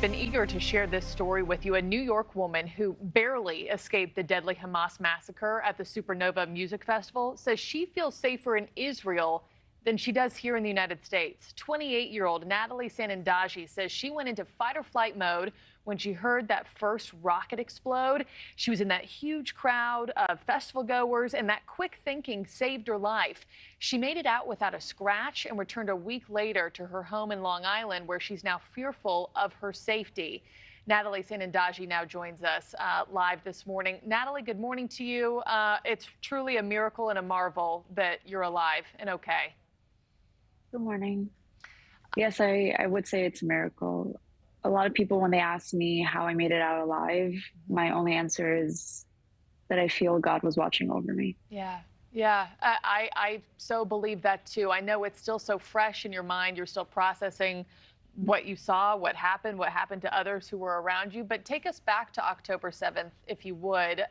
Been eager to share this story with you. A New York woman who barely escaped the deadly Hamas massacre at the Supernova Music Festival says she feels safer in Israel than she does here in the United States. 28-year-old Natalie Sandaji says she went into fight or flight mode when she heard that first rocket explode. She was in that huge crowd of festival goers, and that quick thinking saved her life. She made it out without a scratch and returned a week later to her home in Long Island, where she's now fearful of her safety. Natalie Sandaji now joins us live this morning. Natalie, good morning to you. It's truly a miracle and a marvel that you're alive and okay. Good morning. Yes, I would say it's a miracle. A lot of people, when they ask me how I made it out alive, my only answer is that I feel God was watching over me. Yeah. Yeah, I so believe that too. I know it's still so fresh in your mind. You're still processing what you saw, what happened to others who were around you. But take us back to October 7th, if you would.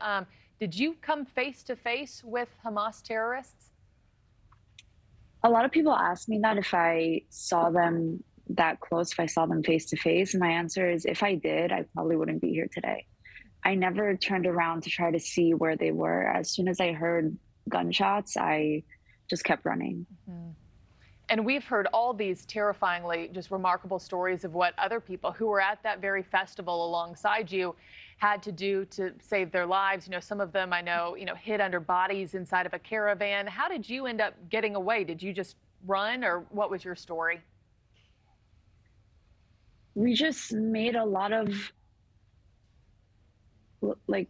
Did you come face to face with Hamas terrorists? A lot of people ask me that if I saw them that close, if I saw them face to face. And my answer is if I did, I probably wouldn't be here today. I never turned around to try to see where they were. As soon as I heard gunshots, I just kept running. Mm-hmm. And we've heard all these terrifyingly just remarkable stories of what other people who were at that very festival alongside you had to do to save their lives. You know, some of them I know, hid under bodies inside of a caravan. How did you end up getting away? Did you just run, or what was your story? We just made a lot of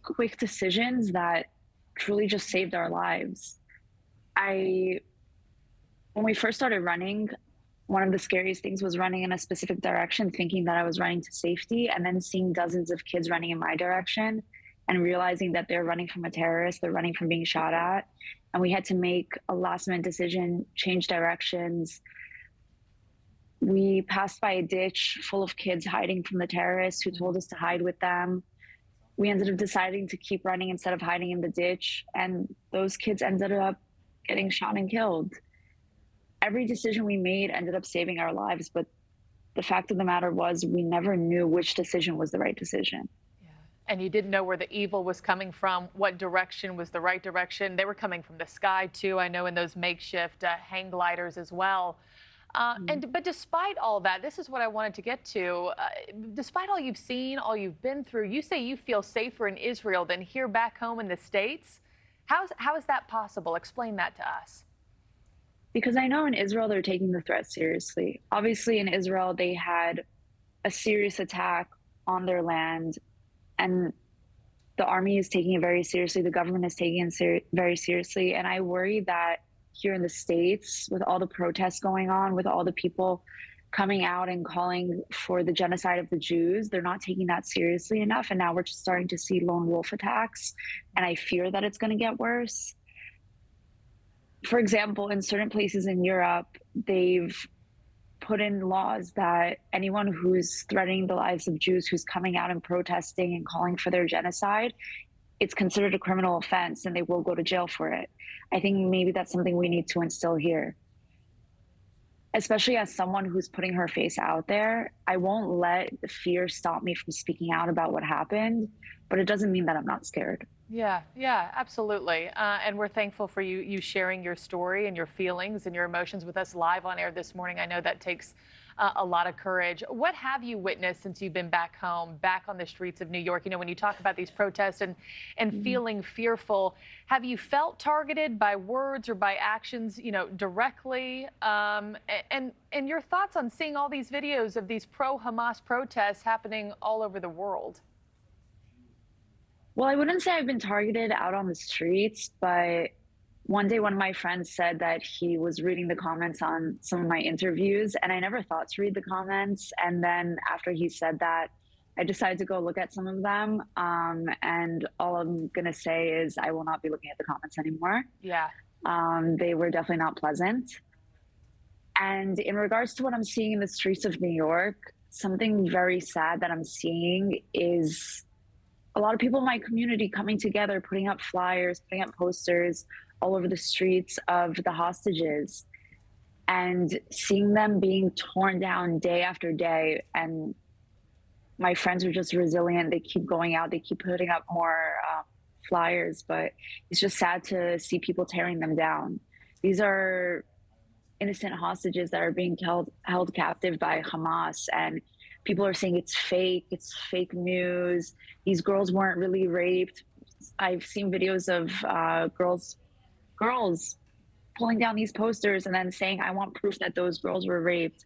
quick decisions that truly just saved our lives. When we first started running, one of the scariest things was running in a specific direction, thinking that I was running to safety, and then seeing dozens of kids running in my direction and realizing that they're running from a terrorist, they're running from being shot at. And we had to make a last minute decision, change directions. We passed by a ditch full of kids hiding from the terrorists who told us to hide with them. We ended up deciding to keep running instead of hiding in the ditch, and those kids ended up getting shot and killed. Every decision we made ended up saving our lives, but the fact of the matter was we never knew which decision was the right decision. Yeah. And you didn't know where the evil was coming from, what direction was the right direction. They were coming from the sky too, I know, in those makeshift hang gliders as well. But despite all that, this is what I wanted to get to. Despite all you've seen, all you've been through, you say you feel safer in Israel than here back home in the States. How is that possible? Explain that to us. Because I know in Israel, they're taking the threat seriously. Obviously, in Israel, they had a serious attack on their land, and the army is taking it very seriously. The government is taking it very seriously. And I worry that here in the States, with all the protests going on, with all the people coming out and calling for the genocide of the Jews, they're not taking that seriously enough. And now we're just starting to see lone wolf attacks. And I fear that it's going to get worse. For example, in certain places in Europe, they've put in laws that anyone who's threatening the lives of Jews, who's coming out and protesting and calling for their genocide, it's considered a criminal offense and they will go to jail for it. I think maybe that's something we need to instill here. Especially as someone who's putting her face out there, I won't let the fear stop me from speaking out about what happened, but it doesn't mean that I'm not scared. Yeah, absolutely. And we're thankful for you sharing your story and your feelings and your emotions with us live on air this morning. I know that takes a lot of courage. What have you witnessed since you've been back home, back on the streets of New York? You know, when you talk about these protests and feeling fearful, have you felt targeted by words or by actions, directly? And your thoughts on seeing all these videos of these pro-Hamas protests happening all over the world? Well, I wouldn't say I've been targeted out on the streets, but one day one of my friends said that he was reading the comments on some of my interviews, and I never thought to read the comments. And then after he said that, I decided to go look at some of them. And all I'm going to say is I will not be looking at the comments anymore. Yeah. They were definitely not pleasant. And in regards to what I'm seeing in the streets of New York, something very sad that I'm seeing is a lot of people in my community coming together, putting up flyers, putting up posters all over the streets of the hostages, and seeing them being torn down day after day. And my friends are just resilient. They keep going out. They keep putting up more flyers, but it's just sad to see people tearing them down. These are innocent hostages that are being held captive by Hamas, and people are saying it's fake news. These girls weren't really raped. I've seen videos of girls pulling down these posters and then saying, I want proof that those girls were raped.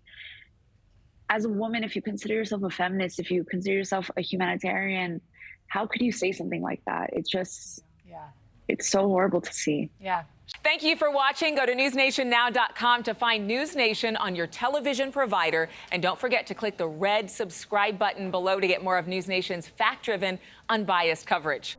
As a woman, if you consider yourself a feminist, if you consider yourself a humanitarian, how could you say something like that? It's just, Yeah. it's so horrible to see. Yeah. Thank you for watching. Go to newsnationnow.com to find NewsNation on your television provider. And don't forget to click the red subscribe button below to get more of NewsNation's fact-driven, unbiased coverage.